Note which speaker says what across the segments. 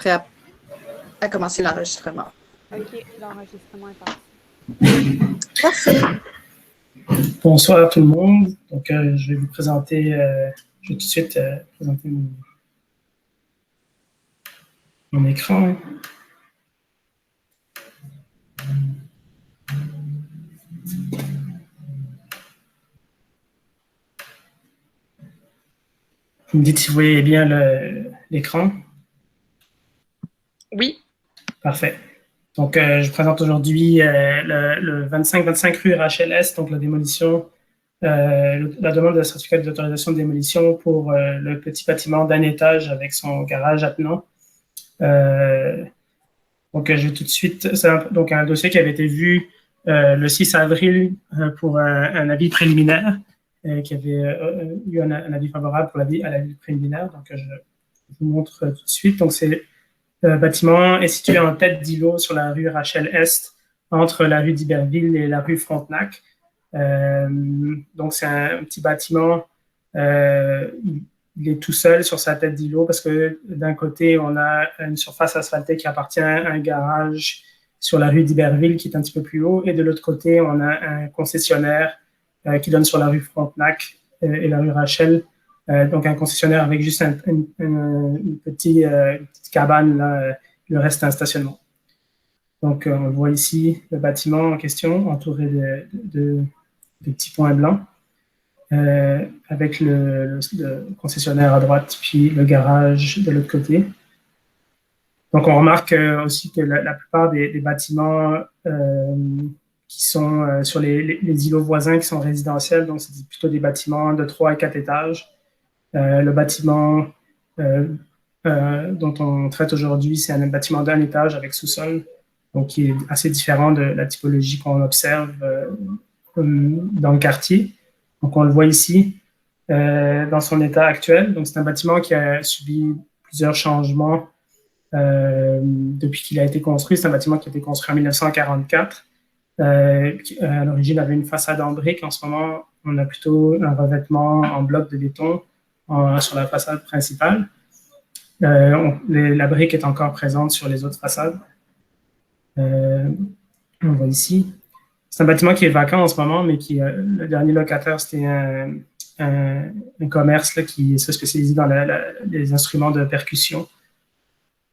Speaker 1: prêt à commencer l'enregistrement.
Speaker 2: OK, l'enregistrement est parti.
Speaker 1: Parfait.
Speaker 3: Bonsoir tout le monde. Donc, je vais vous présenter, je vais tout de suite présenter mon écran. Vous me dites si vous voyez bien l'écran.
Speaker 1: Oui.
Speaker 3: Parfait. Donc, je présente aujourd'hui le 2525 rue Rachel Est, donc la démolition, la demande de certificat d'autorisation de démolition pour le petit bâtiment d'un étage avec son garage attenant. Donc, je vais tout de suite, c'est un dossier qui avait été vu le 6 avril pour un avis préliminaire, qui avait eu un avis favorable pour à l'avis préliminaire. Donc, je vous montre tout de suite. Donc, c'est le bâtiment est situé en tête d'îlot sur la rue Rachel Est, entre la rue d'Iberville et la rue Frontenac. Donc, c'est un petit bâtiment. Il est tout seul sur sa tête d'îlot parce que d'un côté, on a une surface asphaltée qui appartient à un garage sur la rue d'Iberville qui est un petit peu plus haut. Et de l'autre côté, on a un concessionnaire qui donne sur la rue Frontenac et la rue Rachel. Donc, un concessionnaire avec juste une petite cabane, là, le reste c'est un stationnement. Donc, on voit ici le bâtiment en question, entouré de petits points blancs, avec le concessionnaire à droite, puis le garage de l'autre côté. Donc, on remarque aussi que la plupart des bâtiments qui sont sur les îlots voisins qui sont résidentiels, donc c'est plutôt des bâtiments de 3 et 4 étages. Le bâtiment dont on traite aujourd'hui, c'est un bâtiment d'un étage avec sous-sol, donc qui est assez différent de la typologie qu'on observe dans le quartier. Donc, on le voit ici dans son état actuel. Donc, c'est un bâtiment qui a subi plusieurs changements depuis qu'il a été construit. C'est un bâtiment qui a été construit en 1944. À l'origine, avait une façade en briques. En ce moment, on a plutôt un revêtement en bloc de béton sur la façade principale. La brique est encore présente sur les autres façades. On voit ici. C'est un bâtiment qui est vacant en ce moment, mais le dernier locataire, c'était un commerce là, qui se spécialise dans les instruments de percussion,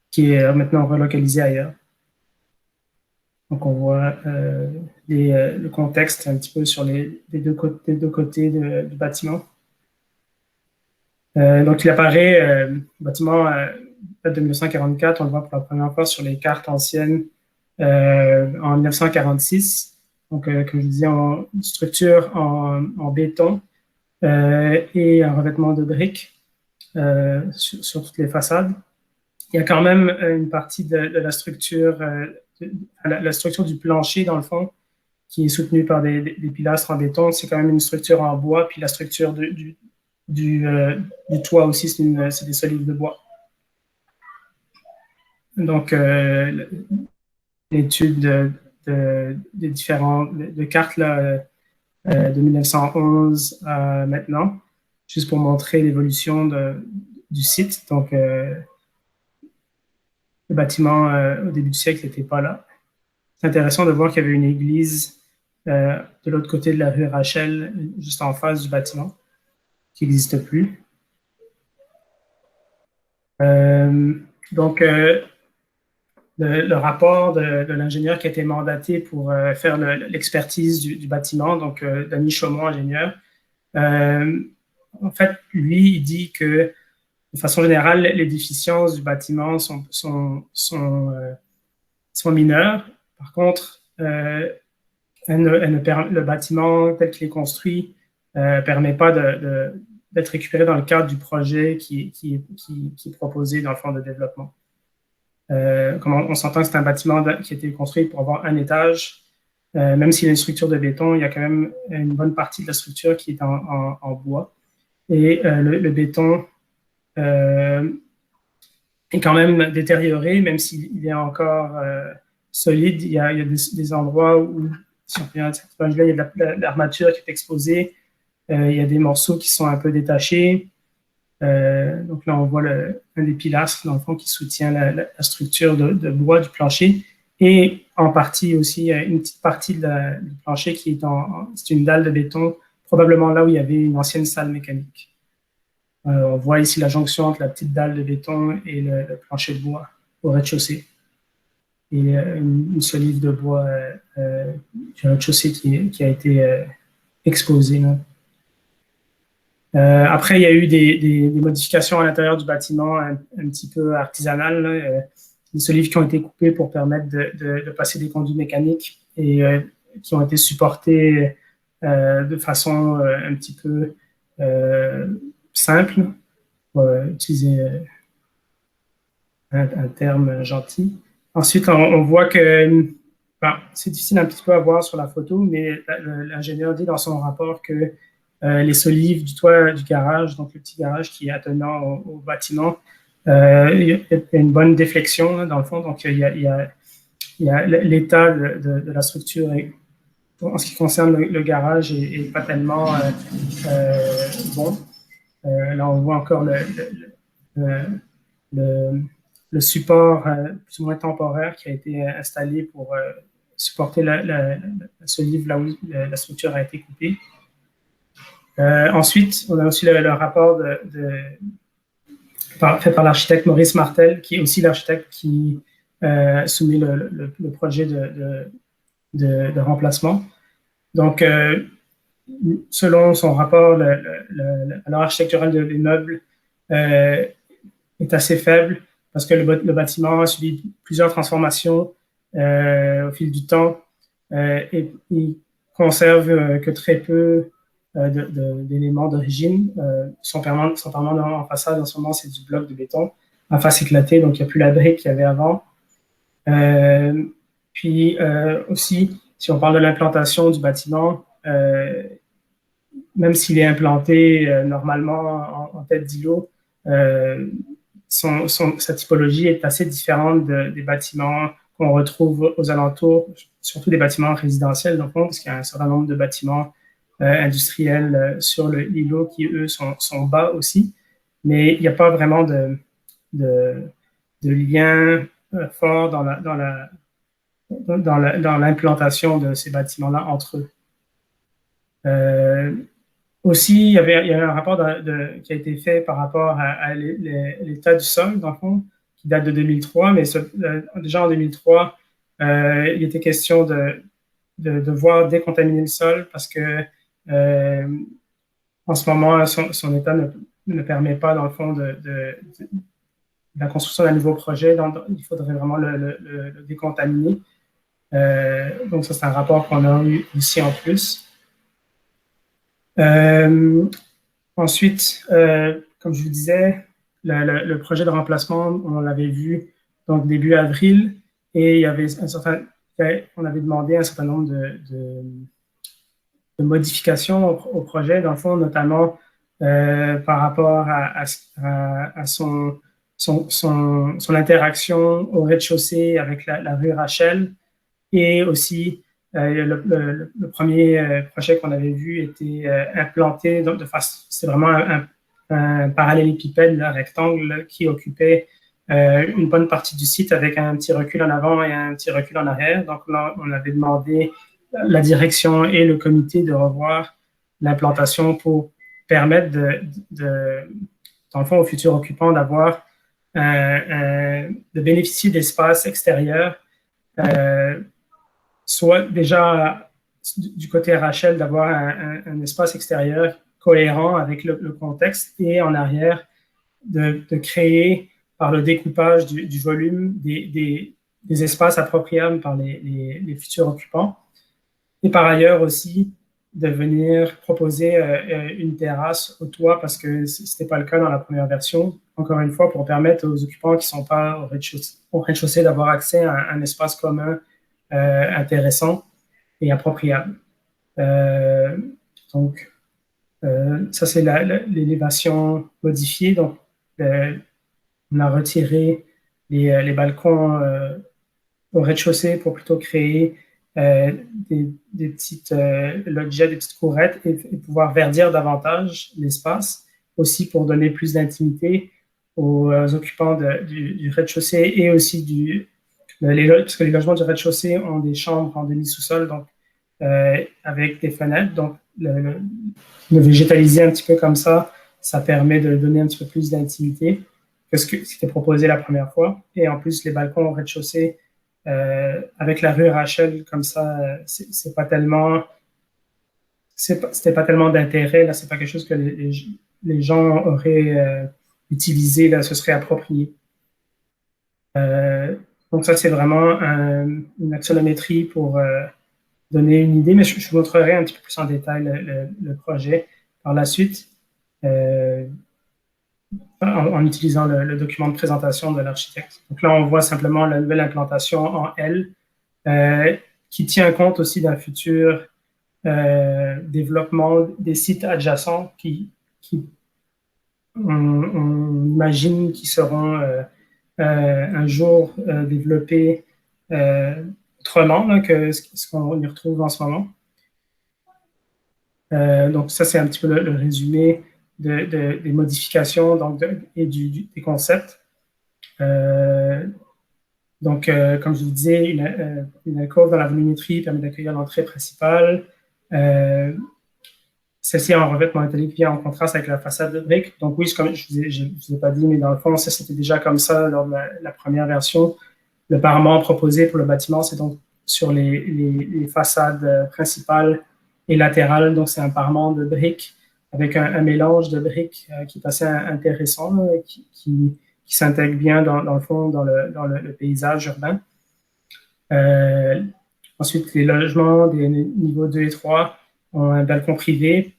Speaker 3: qui est maintenant relocalisé ailleurs. Donc, on voit le contexte un petit peu sur les deux côtés du bâtiment. Donc, il apparaît, le bâtiment de 1944, on le voit pour la première fois sur les cartes anciennes en 1946. Donc, comme je disais, une structure en béton et un revêtement de briques sur toutes les façades. Il y a quand même une partie de la structure, la structure du plancher, dans le fond, qui est soutenue par des pilastres en béton. C'est quand même une structure en bois, puis la structure du toit aussi, c'est des solides de bois. Donc, l'étude des différents cartes là, de 1911 à maintenant, juste pour montrer l'évolution du site. Donc, le bâtiment au début du siècle n'était pas là. C'est intéressant de voir qu'il y avait une église de l'autre côté de la rue Rachel, juste en face du bâtiment, qui n'existe plus. Donc, le rapport de l'ingénieur qui a été mandaté pour faire l'expertise du bâtiment, donc Denis Chaumont, ingénieur, en fait, lui, il dit que de façon générale, les déficiences du bâtiment sont mineures. Par contre, le bâtiment tel qu'il est construit ne permet pas d'être récupéré dans le cadre du projet qui est proposé dans le fond de développement. Comme on s'entend que c'est un bâtiment qui a été construit pour avoir un étage, même s'il y a une structure de béton, il y a quand même une bonne partie de la structure qui est en bois. Et le béton est quand même détérioré, même s'il est encore solide. Il y a des endroits où, si on regarde cette page-là, il y a de l'armature qui est exposée. Il y a des morceaux qui sont un peu détachés. Donc là, on voit un des pilastres, dans le fond, qui soutient la structure de bois du plancher. Et en partie aussi, une petite partie du plancher qui est c'est une dalle de béton, probablement là où il y avait une ancienne salle mécanique. On voit ici la jonction entre la petite dalle de béton et le plancher de bois au rez-de-chaussée. Et une solive de bois du rez-de-chaussée qui a été exposée. Après, il y a eu des modifications à l'intérieur du bâtiment un petit peu artisanales. Des solives qui ont été coupées pour permettre de passer des conduits mécaniques et qui ont été supportées de façon un petit peu simple, pour utiliser un terme gentil. Ensuite, on voit que, c'est difficile un petit peu à voir sur la photo, mais l'ingénieur dit dans son rapport que les solives du toit du garage, donc le petit garage qui est attenant au bâtiment, il y a une bonne déflexion là, dans le fond, donc il y a l'état de la structure en ce qui concerne le garage est pas tellement bon. Là, on voit encore le support plus ou moins temporaire qui a été installé pour supporter la solive là où la structure a été coupée. Ensuite, on a aussi le rapport fait par l'architecte Maurice Martel, qui est aussi l'architecte qui soumet le projet de remplacement. Donc, selon son rapport, la valeur architecturale de l'immeuble est assez faible parce que le bâtiment a subi plusieurs transformations au fil du temps et il conserve que très peu d'éléments d'origine. Son permanent en façade, en ce moment, c'est du bloc de béton en face éclatée, donc il n'y a plus la brique qu'il y avait avant. Puis aussi, si on parle de l'implantation du bâtiment, même s'il est implanté normalement en tête d'îlot, sa typologie est assez différente des bâtiments qu'on retrouve aux alentours, surtout des bâtiments résidentiels, donc, parce qu'il y a un certain nombre de bâtiments industriels sur l'îlot qui, eux, sont bas aussi. Mais il n'y a pas vraiment de lien fort dans l'implantation de ces bâtiments-là entre eux. Aussi, il y a un rapport qui a été fait par rapport à l'état du sol, dans le fond, qui date de 2003, mais déjà en 2003, il était question de devoir décontaminer le sol parce que en ce moment, son état ne permet pas, dans le fond, de la construction d'un nouveau projet. Donc, il faudrait vraiment le décontaminer. Donc, ça, c'est un rapport qu'on a eu ici en plus. Ensuite, comme je vous disais, le projet de remplacement, on l'avait vu donc début avril, et il y avait on avait demandé un certain nombre de modifications au projet, dans le fond, notamment par rapport à son interaction au rez-de-chaussée avec la rue Rachel, et aussi le premier projet qu'on avait vu était implanté de face. C'est vraiment un parallélépipède, un rectangle qui occupait une bonne partie du site avec un petit recul en avant et un petit recul en arrière. Donc là, on avait demandé la direction et le comité de revoir l'implantation pour permettre dans le fond, aux futurs occupants d'avoir de bénéficier d'espaces extérieurs, soit déjà du côté Rachel, d'avoir un espace extérieur cohérent avec le contexte, et en arrière, de créer par le découpage du volume des espaces appropriables par les futurs occupants. Et par ailleurs aussi, de venir proposer une terrasse au toit, parce que ce n'était pas le cas dans la première version, encore une fois, pour permettre aux occupants qui ne sont pas au rez-de-chaussée d'avoir accès à un espace commun intéressant et appropriable. Donc, ça, c'est l'élévation modifiée. Donc, on a retiré les balcons au rez-de-chaussée pour plutôt créer des petites loggias, des petites courettes, et pouvoir verdir davantage l'espace. aussi pour donner plus d'intimité aux occupants du rez-de-chaussée et aussi parce que les logements du rez-de-chaussée ont des chambres en demi-sous-sol, donc avec des fenêtres. Donc, le végétaliser un petit peu comme ça permet de donner un petit peu plus d'intimité que ce qui était proposé la première fois. Et en plus, les balcons au rez-de-chaussée, avec la rue Rachel, comme ça, c'était pas tellement d'intérêt. Là, c'est pas quelque chose que les gens auraient utilisé, là, se serait approprié. Donc ça, c'est vraiment une axonométrie pour donner une idée, mais je vous montrerai un petit peu plus en détail le projet par la suite en utilisant le document de présentation de l'architecte. Donc là, on voit simplement la nouvelle implantation en L qui tient compte aussi d'un futur développement des sites adjacents qui on imagine qui seront un jour développés autrement là, que ce qu'on y retrouve en ce moment. Donc ça, c'est un petit peu le résumé des modifications donc et des concepts. Donc, comme je vous disais, une alcôve dans la volumétrie permet d'accueillir l'entrée principale. Celle-ci a un revêtement métallique bien en contraste avec la façade de briques. Donc oui, comme je ne vous ai pas dit, mais dans le fond, ça c'était déjà comme ça lors de la première version. Le parement proposé pour le bâtiment, c'est donc sur les façades principales et latérales. Donc c'est un parement de briques avec un mélange de briques qui est assez intéressant, là, qui s'intègre bien dans le fond, dans le paysage urbain. Ensuite, les logements des niveaux 2 et 3 ont un balcon privé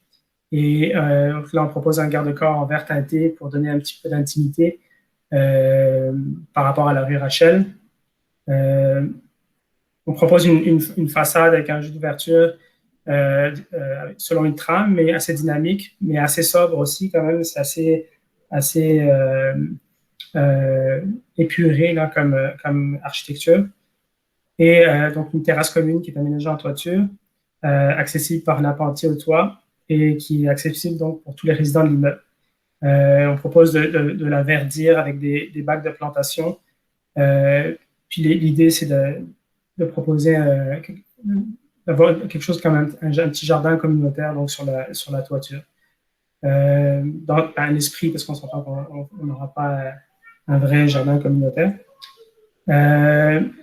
Speaker 3: et là, on propose un garde-corps en vert teinté pour donner un petit peu d'intimité par rapport à la rue Rachel. On propose une façade avec un jeu d'ouverture selon une trame, mais assez dynamique, mais assez sobre aussi quand même. C'est assez épuré là, comme architecture. Et donc une terrasse commune qui est aménagée en toiture, accessible par l'appentis au toit et qui est accessible donc pour tous les résidents de l'immeuble. On propose de la verdir avec des bacs de plantation. Puis l'idée, c'est de proposer d'avoir quelque chose comme un petit jardin communautaire donc sur la toiture. Dans un esprit, parce qu'on s'entend qu'on n'aura pas un vrai jardin communautaire.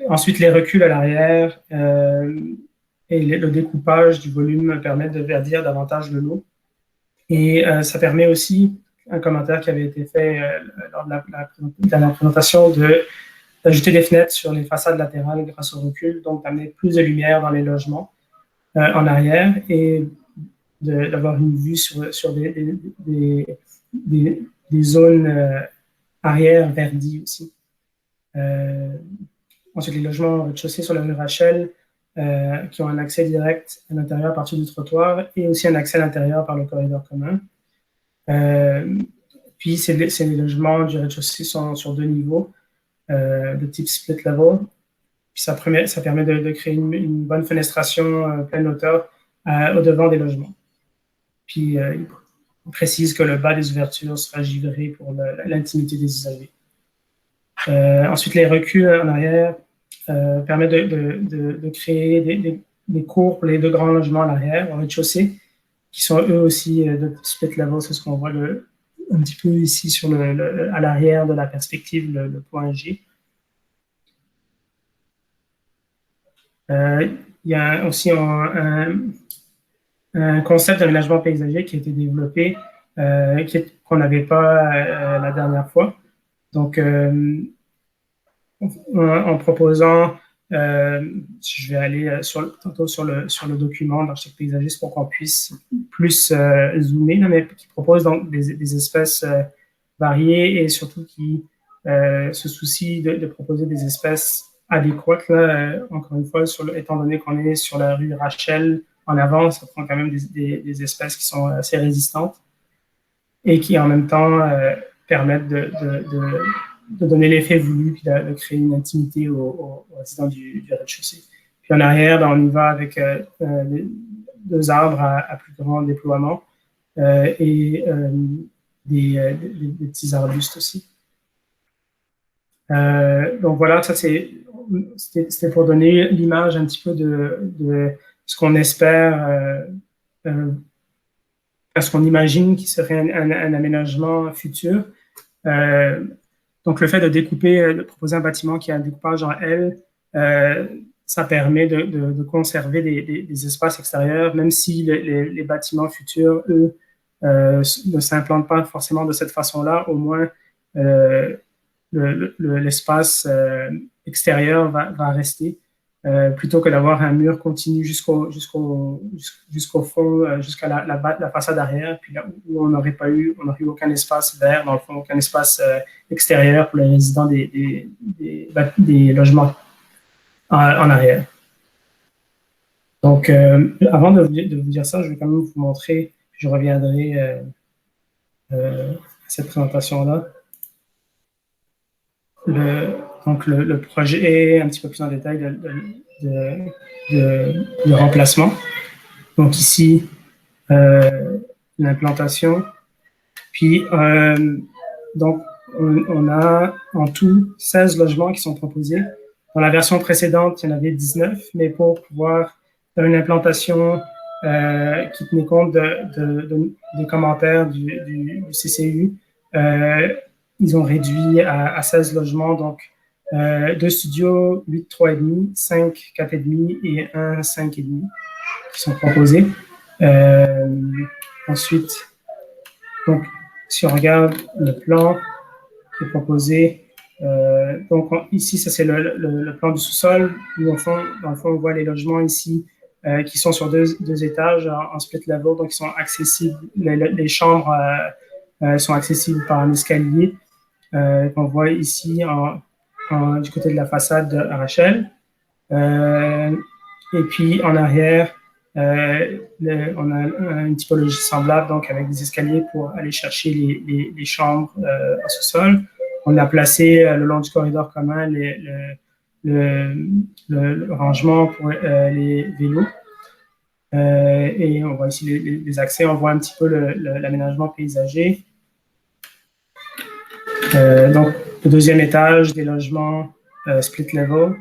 Speaker 3: Ensuite, les reculs à l'arrière et le découpage du volume permettent de verdir davantage le lot. Et ça permet aussi, un commentaire qui avait été fait lors de la présentation, d'ajouter des fenêtres sur les façades latérales grâce au recul, donc d'amener plus de lumière dans les logements en arrière et d'avoir une vue sur des zones arrière verdies aussi. Ensuite, les logements au rez-de-chaussée sur la rue Rachel qui ont un accès direct à l'intérieur à partir du trottoir et aussi un accès à l'intérieur par le corridor commun. Puis, ces logements du rez-de-chaussée sont sur 2 niveaux de type split level. Puis, ça permet de créer une bonne fenestration pleine hauteur au devant des logements. Puis, il précise que le bas des ouvertures sera givré pour l'intimité des usagers. Ensuite, les reculs en arrière permettent de créer des cours pour les 2 grands logements à l'arrière, au rez-de-chaussée, qui sont eux aussi de split level. C'est ce qu'on voit un petit peu ici à l'arrière de la perspective, le point G. Il y a aussi un concept d'aménagement paysager qui a été développé qu'on n'avait pas la dernière fois. Donc, en proposant, je vais aller tantôt sur le document d'architecte paysagiste pour qu'on puisse plus zoomer, là, mais qui propose donc des espèces variées et surtout qui se soucie de proposer des espèces adéquates. Là, encore une fois, étant donné qu'on est sur la rue Rachel en avant, ça prend quand même des espèces qui sont assez résistantes et qui en même temps permettent de donner l'effet voulu puis de créer une intimité aux résidents du rez-de-chaussée. Puis en arrière, on y va avec 2 arbres à plus grand déploiement et des petits arbustes aussi. Donc voilà, ça c'était pour donner l'image un petit peu de ce qu'on espère, ce qu'on imagine qui serait un aménagement futur. Donc le fait de découper, de proposer un bâtiment qui a un découpage en L, ça permet de conserver des espaces extérieurs, même si les bâtiments futurs, eux, ne s'implantent pas forcément de cette façon-là, au moins l'espace extérieur va rester, plutôt que d'avoir un mur continu jusqu'au fond, jusqu'à la façade arrière, puis là où on n'aurait eu aucun espace vert, dans le fond, aucun espace extérieur pour les résidents des logements en arrière. Donc, avant de vous dire ça, je vais quand même vous montrer, puis je reviendrai à cette présentation-là. Donc, le projet est un petit peu plus en détail de remplacement. Donc, ici, l'implantation. Puis, donc, on a en tout 16 logements qui sont proposés. Dans la version précédente, il y en avait 19, mais pour pouvoir faire une implantation qui tenait compte des commentaires du CCU, ils ont réduit à 16 logements, donc 2 studios, 8 3,5, 5 4,5 et 1 5,5 qui sont proposés. Ensuite, donc, si on regarde le plan qui est proposé, donc ici, ça c'est le plan du sous-sol. Dans le fond, on voit les logements ici qui sont sur deux étages en split level, donc ils sont accessibles, les chambres sont accessibles par un escalier qu'on voit ici du côté de la façade de Rachel. Et puis en arrière, on a une typologie semblable, donc avec des escaliers pour aller chercher les chambres en sous-sol. On a placé le long du corridor commun le rangement pour les vélos. Et on voit ici les accès, on voit un petit peu l'aménagement paysager. Donc, le deuxième étage des logements split level,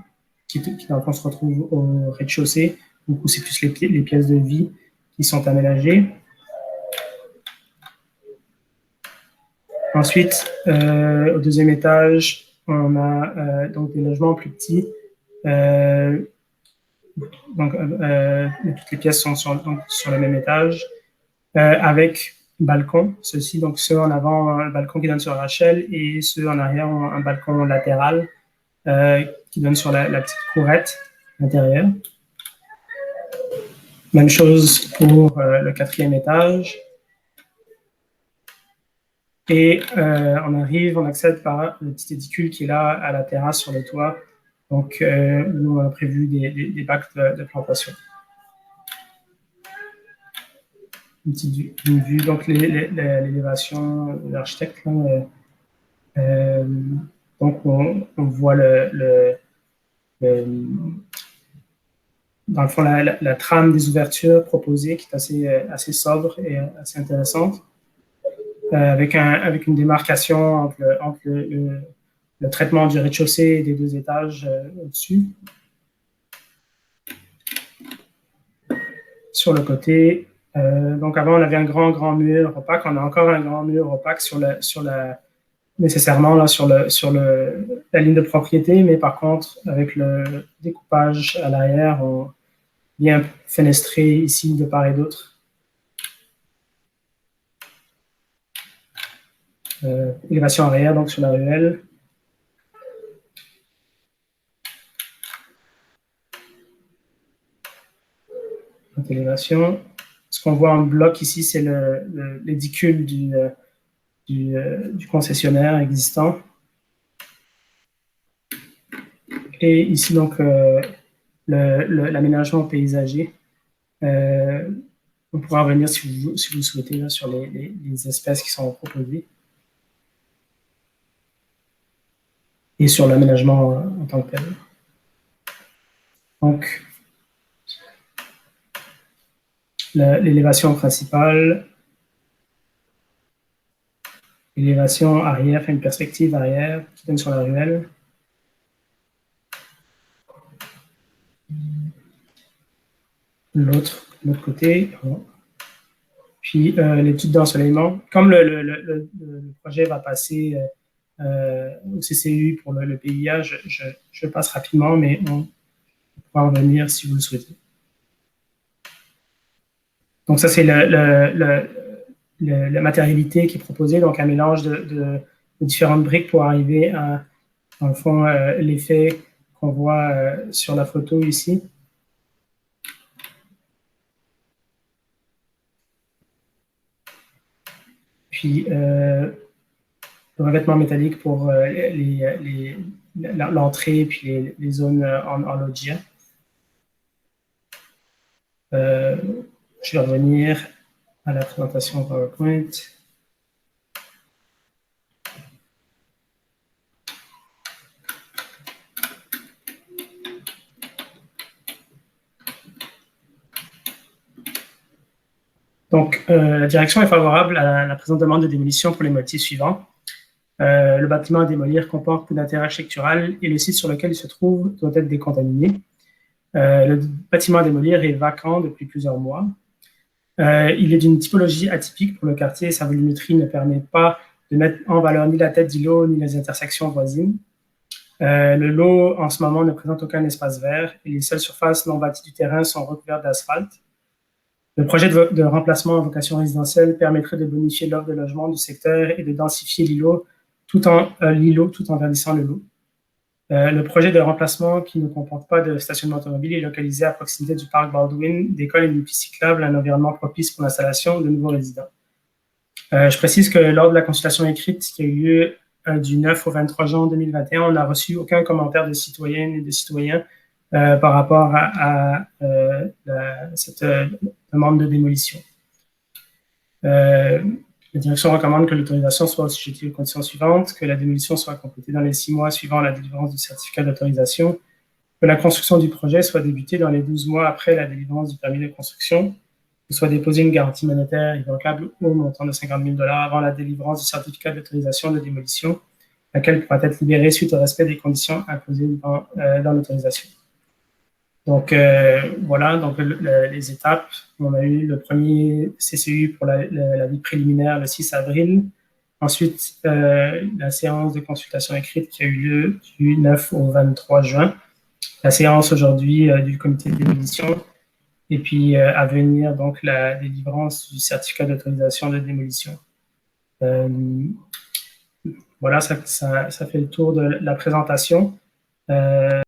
Speaker 3: qui dans le fond se retrouvent au rez-de-chaussée. Du coup, c'est plus les pièces de vie qui sont aménagées. Ensuite, au deuxième étage, on a donc des logements plus petits. Donc, toutes les pièces sont sur le même étage, avec balcon. Ceux-ci, donc ceux en avant, un balcon qui donne sur Rachel, et ceux en arrière ont un balcon latéral qui donne sur la petite courette intérieure. Même chose pour le quatrième étage. Et on accède par le petit édicule qui est là à la terrasse sur le toit. Donc, nous, on a prévu des bacs de plantation. Une vue, donc l'élévation de l'architecte. Donc, on voit dans le fond, la trame des ouvertures proposées qui est assez sobre et assez intéressante, avec une démarcation entre le traitement du rez-de-chaussée et des deux étages au-dessus. Sur le côté, donc avant, on avait un grand mur opaque. On a encore un grand mur opaque nécessairement là, sur la ligne de propriété, mais par contre, avec le découpage à l'arrière, on vient fenestrer ici de part et d'autre. Élévation arrière, donc sur la ruelle. Élévation. Ce qu'on voit en bloc ici, c'est l'édicule du concessionnaire existant. Et ici, donc, l'aménagement paysager. On pourra revenir, si vous souhaitez, là, sur les espèces qui sont proposées. Et sur l'aménagement en tant que tel. Donc, l'élévation principale. Élévation arrière, une perspective arrière qui donne sur la ruelle. L'autre côté. Puis l'étude d'ensoleillement. Comme le projet va passer au CCU pour le PIA, je passe rapidement, mais on pourra en venir si vous le souhaitez. Donc ça, c'est la matérialité qui est proposée, donc un mélange de différentes briques pour arriver à, dans le fond, l'effet qu'on voit sur la photo ici. Puis le revêtement métallique pour l'entrée puis les zones en loggia. Je vais revenir à la présentation PowerPoint. Donc, la direction est favorable à la présente demande de démolition pour les motifs suivants. Le bâtiment à démolir comporte peu d'intérêt architectural et le site sur lequel il se trouve doit être décontaminé. Le bâtiment à démolir est vacant depuis plusieurs mois. Il est d'une typologie atypique pour le quartier. Sa volumétrie ne permet pas de mettre en valeur ni la tête du lot ni les intersections voisines. Le lot, en ce moment, ne présente aucun espace vert et les seules surfaces non bâties du terrain sont recouvertes d'asphalte. Le projet de remplacement à vocation résidentielle permettrait de bonifier l'offre de logement du secteur et de densifier l'îlot tout en verdissant le lot. Le projet de remplacement, qui ne comporte pas de stationnement automobile, est localisé à proximité du parc Baldwin, d'écoles et d'une piste cyclable, un environnement propice pour l'installation de nouveaux résidents. Je précise que lors de la consultation écrite qui a eu lieu du 9 au 23 juin 2021, on n'a reçu aucun commentaire de citoyennes et de citoyens par rapport à cette demande de démolition. La direction recommande que l'autorisation soit assujettie aux conditions suivantes, que la démolition soit complétée dans les 6 mois suivant la délivrance du certificat d'autorisation, que la construction du projet soit débutée dans les 12 mois après la délivrance du permis de construction, que soit déposée une garantie monétaire irrévocable au montant de 50 000 $ avant la délivrance du certificat d'autorisation de démolition, laquelle pourra être libérée suite au respect des conditions imposées dans l'autorisation. Donc, voilà, donc les étapes. On a eu le premier CCU pour l'avis préliminaire le 6 avril. Ensuite, la séance de consultation écrite qui a eu lieu du 9 au 23 juin. La séance aujourd'hui du comité de démolition. Et puis, à venir, donc, la délivrance du certificat d'autorisation de démolition. Voilà, ça fait le tour de la présentation.